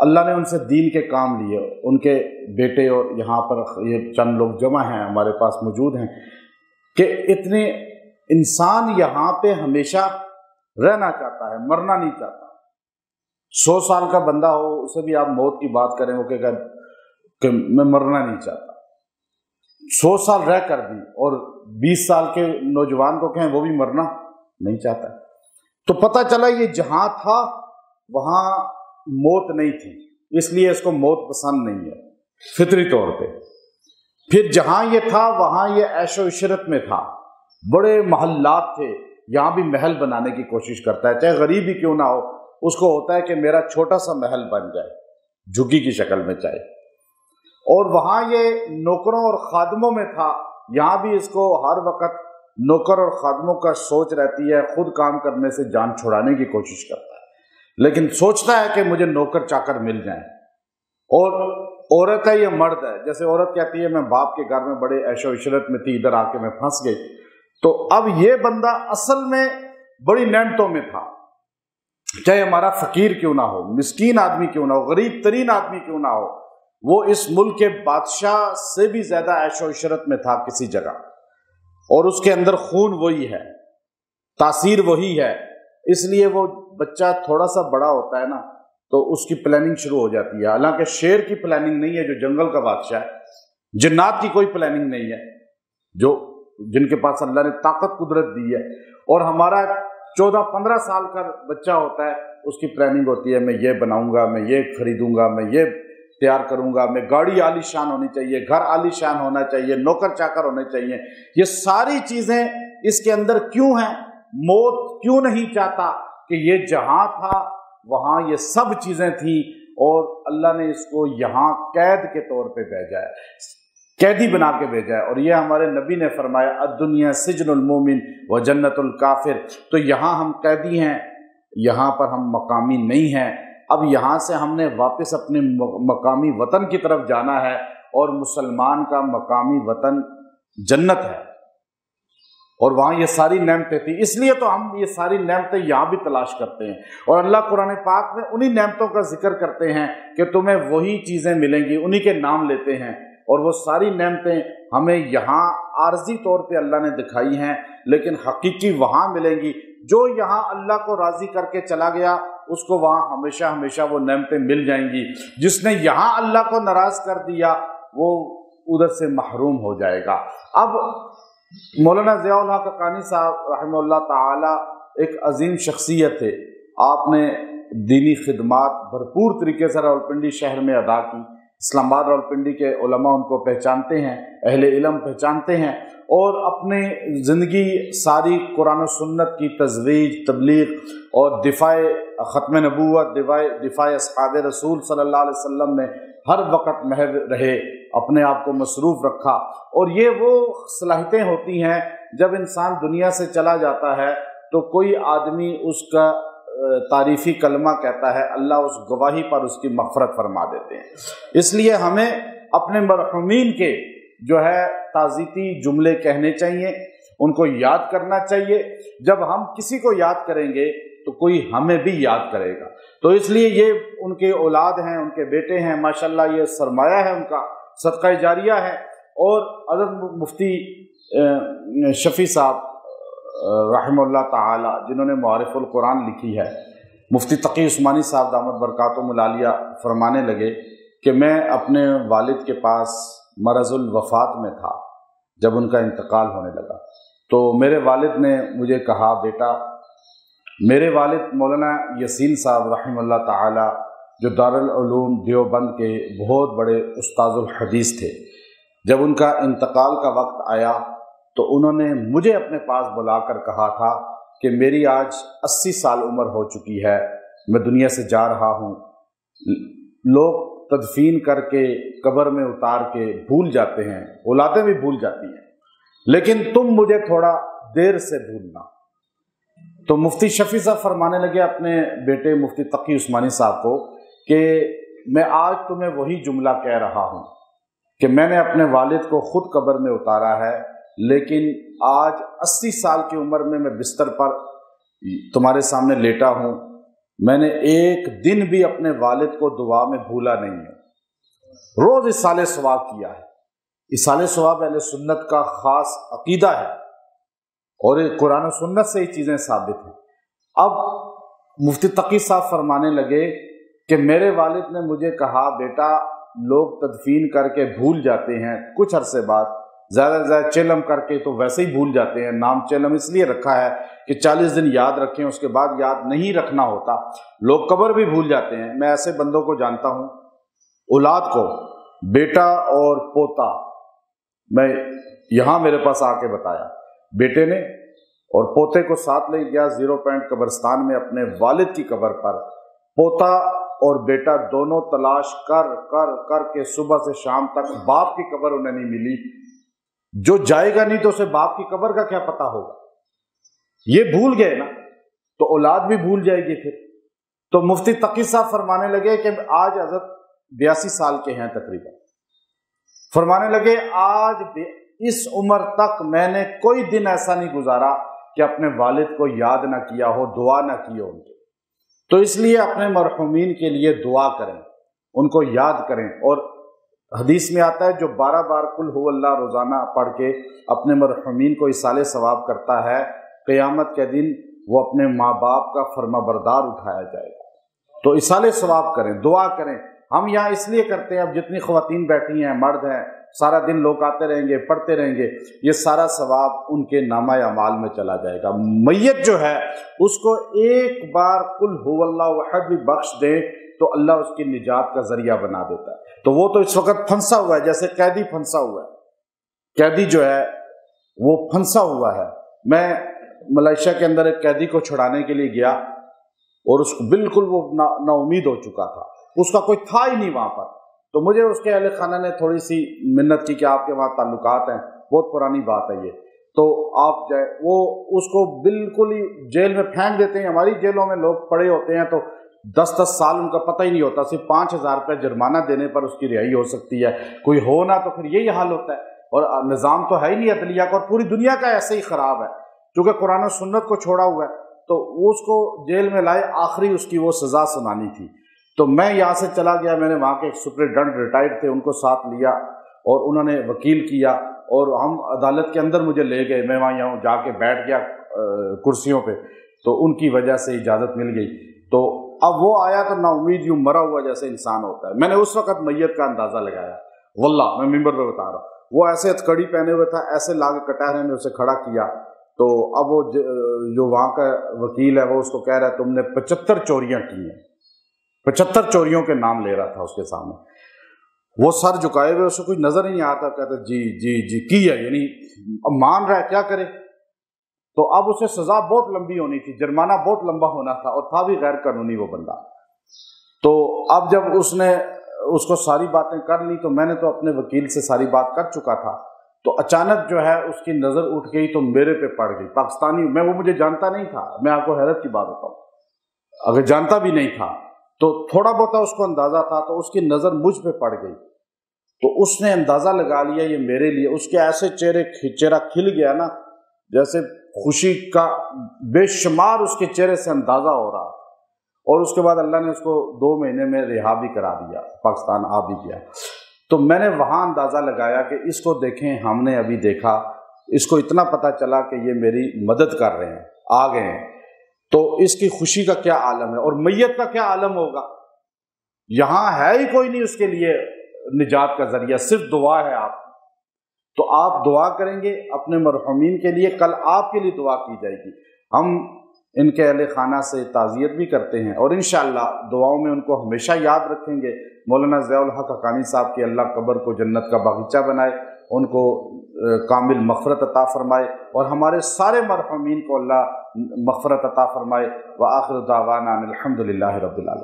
اللہ نے ان سے دین کے کام لیے، ان کے بیٹے اور یہاں پر یہ چند لوگ جمع ہیں ہمارے پاس موجود ہیں، کہ اتنے انسان یہاں پہ ہمیشہ رہنا چاہتا ہے، مرنا نہیں چاہتا۔ 100 سال کا بندہ ہو، اسے بھی آپ موت کی بات کریں، وہ کہے گا کہ میں مرنا نہیں چاہتا۔ 100 سال رہ کر بھی، اور 20 سال کے نوجوان کو کہیں وہ بھی مرنا نہیں چاہتا۔ تو پتہ چلا یہ جہاں تھا وہاں موت نہیں تھی، اس لیے اس کو موت پسند نہیں ہے فطری طور پہ۔ پھر جہاں یہ تھا وہاں یہ عیش و عشرت میں تھا، بڑے محلات تھے، یہاں بھی محل بنانے کی کوشش کرتا ہے، چاہے غریب ہی کیوں نہ ہو، اس کو ہوتا ہے کہ میرا چھوٹا سا محل بن جائے، جھگی کی شکل میں چاہے۔ اور وہاں یہ نوکروں اور خادموں میں تھا، یہاں بھی اس کو ہر وقت نوکر اور خادموں کا سوچ رہتی ہے، خود کام کرنے سے جان چھڑانے کی کوشش کرتا ہے، لیکن سوچتا ہے کہ مجھے نوکر چاکر مل جائیں۔ اور عورت ہے یا مرد ہے، جیسے عورت کہتی ہے میں باپ کے گھر میں بڑے عیش و عشرت میں تھی، ادھر آ کے میں پھنس گئی، تو اب یہ بندہ اصل میں بڑی نعمتوں میں تھا، چاہے ہمارا فقیر کیوں نہ ہو، مسکین آدمی کیوں نہ ہو، غریب ترین آدمی کیوں نہ ہو، وہ اس ملک کے بادشاہ سے بھی زیادہ عیش و عشرت میں تھا کسی جگہ، اور اس کے اندر خون وہی ہے، تاثیر وہی ہے۔ اس لیے وہ بچہ تھوڑا سا بڑا ہوتا ہے نا تو اس کی پلاننگ شروع ہو جاتی ہے، حالانکہ شیر کی پلاننگ نہیں ہے جو جنگل کا بادشاہ ہے، جنات کی کوئی پلاننگ نہیں ہے جو جن کے پاس اللہ نے طاقت قدرت دی ہے، اور ہمارا 14-15 سال کا بچہ ہوتا ہے، اس کی پلاننگ ہوتی ہے میں یہ بناؤں گا، میں یہ خریدوں گا، میں یہ تیار کروں گا، میں گاڑی عالی شان ہونی چاہیے، گھر عالی شان ہونا چاہیے، نوکر چاکر ہونے چاہیے۔ یہ ساری چیزیں اس کے اندر کیوں ہیں؟ موت کیوں نہیں چاہتا کہ یہ جہاں تھا وہاں یہ سب چیزیں تھیں، اور اللہ نے اس کو یہاں قید کے طور پہ بھیجا ہے، قیدی بنا کے بھیجا ہے۔ اور یہ ہمارے نبی نے فرمایا الدنیا سجن المومن و جنت الکافر، تو یہاں ہم قیدی ہیں، یہاں پر ہم مقامی نہیں ہیں۔ اب یہاں سے ہم نے واپس اپنے مقامی وطن کی طرف جانا ہے، اور مسلمان کا مقامی وطن جنت ہے، اور وہاں یہ ساری نعمتیں تھیں، اس لیے تو ہم یہ ساری نعمتیں یہاں بھی تلاش کرتے ہیں۔ اور اللہ قرآن پاک میں انہی نعمتوں کا ذکر کرتے ہیں کہ تمہیں وہی چیزیں ملیں گی، انہی کے نام لیتے ہیں، اور وہ ساری نعمتیں ہمیں یہاں عارضی طور پہ اللہ نے دکھائی ہیں، لیکن حقیقی وہاں ملیں گی۔ جو یہاں اللہ کو راضی کر کے چلا گیا اس کو وہاں ہمیشہ ہمیشہ وہ نعمتیں مل جائیں گی، جس نے یہاں اللہ کو ناراض کر دیا وہ ادھر سے محروم ہو جائے گا۔ اب مولانا ضیاء الحق حقانی صاحب رحمہ اللہ تعالی ایک عظیم شخصیت تھے، آپ نے دینی خدمات بھرپور طریقے سے راولپنڈی شہر میں ادا کی، اسلام آباد راولپنڈی کے علماء ان کو پہچانتے ہیں، اہل علم پہچانتے ہیں، اور اپنے زندگی ساری قرآن و سنت کی تزویج، تبلیغ اور دفاع ختم نبوت، دفاع اصحاب رسول صلی اللہ علیہ وسلم میں ہر وقت محو رہے، اپنے آپ کو مصروف رکھا۔ اور یہ وہ صلاحیتیں ہوتی ہیں جب انسان دنیا سے چلا جاتا ہے تو کوئی آدمی اس کا تعریفی کلمہ کہتا ہے، اللہ اس گواہی پر اس کی مغفرت فرما دیتے ہیں۔ اس لیے ہمیں اپنے مرحومین کے جو ہے تعزیتی جملے کہنے چاہیے، ان کو یاد کرنا چاہیے۔ جب ہم کسی کو یاد کریں گے تو کوئی ہمیں بھی یاد کرے گا، تو اس لیے یہ ان کے اولاد ہیں، ان کے بیٹے ہیں، ماشاءاللہ یہ سرمایہ ہے، ان کا صدقہ جاریہ ہے۔ اور حضرت مفتی شفیع صاحب رحمہ اللہ تعالی جنہوں نے معارف القرآن لکھی ہے، مفتی تقی عثمانی صاحب دامت برکاتہم العالیہ فرمانے لگے کہ میں اپنے والد کے پاس مرض الوفات میں تھا جب ان کا انتقال ہونے لگا، تو میرے والد نے مجھے کہا بیٹا، میرے والد مولانا یسین صاحب رحمہ اللہ تعالی جو دارالعلوم دیوبند کے بہت بڑے استاذ الحدیث تھے، جب ان کا انتقال کا وقت آیا تو انہوں نے مجھے اپنے پاس بلا کر کہا تھا کہ میری آج 80 سال عمر ہو چکی ہے، میں دنیا سے جا رہا ہوں، لوگ تدفین کر کے قبر میں اتار کے بھول جاتے ہیں، اولادیں بھی بھول جاتی ہیں، لیکن تم مجھے تھوڑا دیر سے بھولنا۔ تو مفتی شفیع صاحب فرمانے لگے اپنے بیٹے مفتی تقی عثمانی صاحب کو کہ میں آج تمہیں وہی جملہ کہہ رہا ہوں کہ میں نے اپنے والد کو خود قبر میں اتارا ہے، لیکن آج 80 سال کی عمر میں بستر پر تمہارے سامنے لیٹا ہوں، میں نے ایک دن بھی اپنے والد کو دعا میں بھولا نہیں ہے، روز اصالِ ثواب کیا ہے۔ اصالِ ثواب اہل سنت کا خاص عقیدہ ہے اور یہ قرآن و سنت سے ہی چیزیں ثابت ہیں۔ اب مفتی تقی صاحب فرمانے لگے کہ میرے والد نے مجھے کہا بیٹا لوگ تدفین کر کے بھول جاتے ہیں کچھ عرصے بعد، زیادہ سے زیادہ چلم کر کے تو ویسے ہی بھول جاتے ہیں، نام چلم اس لیے رکھا ہے کہ 40 دن یاد رکھیں، اس کے بعد یاد نہیں رکھنا ہوتا، لوگ قبر بھی بھول جاتے ہیں۔ میں ایسے بندوں کو جانتا ہوں، اولاد کو بیٹا اور پوتا، میں یہاں میرے پاس آ کے بتایا، بیٹے نے اور پوتے کو ساتھ لے گیا 0 پوائنٹ قبرستان میں اپنے والد کی قبر پر، پوتا اور بیٹا دونوں تلاش کر کر کر کے صبح سے شام تک باپ کی قبر انہیں نہیں ملی۔ جو جائے گا نہیں تو اسے باپ کی قبر کا کیا پتہ ہوگا؟ یہ بھول گئے نا تو اولاد بھی بھول جائے گی پھر۔ تو مفتی تقی صاحب فرمانے لگے کہ آج حضرت 82 سال کے ہیں تقریباً، فرمانے لگے آج اس عمر تک میں نے کوئی دن ایسا نہیں گزارا کہ اپنے والد کو یاد نہ کیا ہو، دعا نہ کی ہو ان کے۔ تو اس لیے اپنے مرحومین کے لیے دعا کریں، ان کو یاد کریں، اور حدیث میں آتا ہے جو 12 بار قل هو اللہ روزانہ پڑھ کے اپنے مرحومین کو اصالِ ثواب کرتا ہے، قیامت کے دن وہ اپنے ماں باپ کا فرما بردار اٹھایا جائے گا۔ تو اصالِ ثواب کریں، دعا کریں۔ ہم یہاں اس لیے کرتے ہیں، اب جتنی خواتین بیٹھی ہیں، مرد ہیں، سارا دن لوگ آتے رہیں گے، پڑھتے رہیں گے، یہ سارا ثواب ان کے نامہ اعمال میں چلا جائے گا۔ میت جو ہے اس کو ایک بار قل هو اللہ احد بھی بخش دے تو اللہ اس کی نجات کا ذریعہ بنا دیتا ہے۔ تو وہ تو اس وقت پھنسا ہوا ہے، جیسے قیدی پھنسا ہوا ہے، قیدی جو ہے وہ پھنسا ہوا ہے۔ میں ملائیشیا کے اندر ایک قیدی کو چھڑانے کے لیے گیا اور اس کو بالکل وہ نا امید ہو چکا تھا، اس کا کوئی تھا ہی نہیں وہاں پر۔ تو مجھے اس کے اہل خانہ نے تھوڑی سی منت کی کہ آپ کے وہاں تعلقات ہیں، بہت پرانی بات ہے یہ، تو آپ جائے، وہ اس کو بالکل ہی جیل میں پھینک دیتے ہیں۔ ہماری جیلوں میں لوگ پڑے ہوتے ہیں تو 10 سال ان کا پتہ ہی نہیں ہوتا، صرف 5000 روپے جرمانہ دینے پر اس کی رہائی ہو سکتی ہے، کوئی ہو نہ تو پھر یہی حال ہوتا ہے۔ اور نظام تو ہے ہی نہیں عدلیہ کا، اور پوری دنیا کا ایسے ہی خراب ہے، کیونکہ قرآن و سنت کو چھوڑا ہوا ہے۔ تو اس کو جیل میں لائے، آخری اس کی وہ سزا سنانی تھی۔ تو میں یہاں سے چلا گیا، میں نے وہاں کے ایک سپرنٹینڈنٹ ریٹائرڈ تھے، ان کو ساتھ لیا اور انہوں نے وکیل کیا اور ہم عدالت کے اندر مجھے لے گئے۔ میں وہاں یہاں جا کے بیٹھ گیا کرسیوں پہ، تو ان کی وجہ سے اجازت مل گئی۔ تو اب وہ آیا تو نا امید یوں مرا ہوا جیسے انسان ہوتا ہے۔ میں نے اس وقت میت کا اندازہ لگایا، واللہ میں ممبر پہ بتا رہا ہوں، وہ ایسے ہتھکڑی پہنے ہوئے تھا، ایسے لا کے کٹہرے نے اسے کھڑا کیا۔ تو اب وہ جو وہاں کا وکیل ہے وہ اس کو کہہ رہا ہے تم نے 75 چوریاں کی ہیں، 75 چوریوں کے نام لے رہا تھا اس کے سامنے۔ وہ سر جھکائے ہوئے، اسے کچھ نظر نہیں آتا، کہتا جی جی جی کی ہے، یعنی اب مان رہا ہے، کیا کرے۔ تو اب اسے سزا بہت لمبی ہونی تھی، جرمانہ بہت لمبا ہونا تھا، اور تھا بھی غیر قانونی وہ بندہ۔ تو اب جب اس نے اس کو ساری باتیں کر لی، تو میں نے تو اپنے وکیل سے ساری بات کر چکا تھا، تو اچانک جو ہے اس کی نظر اٹھ گئی تو میرے پہ پڑ گئی۔ پاکستانی میں، وہ مجھے جانتا نہیں تھا، میں آپ کو حیرت کی بات بتاؤں، اگر جانتا بھی نہیں تھا تو تھوڑا بہت اس کو اندازہ تھا، تو اس کی نظر مجھ پہ پڑ گئی۔ تو اس نے اندازہ لگا لیا یہ میرے لیے، اس کے ایسے چہرہ کھل گیا نا، جیسے خوشی کا بے شمار اس کے چہرے سے اندازہ ہو رہا۔ اور اس کے بعد اللہ نے اس کو 2 مہینے میں رہا بھی کرا دیا، پاکستان آ بھی گیا۔ تو میں نے وہاں اندازہ لگایا کہ اس کو دیکھیں، ہم نے ابھی دیکھا، اس کو اتنا پتہ چلا کہ یہ میری مدد کر رہے ہیں، آ گئے ہیں، تو اس کی خوشی کا کیا عالم ہے، اور میت کا کیا عالم ہوگا۔ یہاں ہے ہی کوئی نہیں اس کے لیے نجات کا ذریعہ، صرف دعا ہے آپ۔ تو آپ دعا کریں گے اپنے مرحومین کے لیے، کل آپ کے لیے دعا کی جائے گی۔ ہم ان کے اہل خانہ سے تعزیت بھی کرتے ہیں، اور انشاءاللہ دعاؤں میں ان کو ہمیشہ یاد رکھیں گے۔ مولانا ضیاء الحق حقانی صاحب کی اللہ قبر کو جنت کا باغیچہ بنائے، ان کو کامل مغفرت عطا فرمائے، اور ہمارے سارے مرحومین کو اللہ مغفرت عطا فرمائے۔ وآخر دعوانا الحمد للہ رب العالمین۔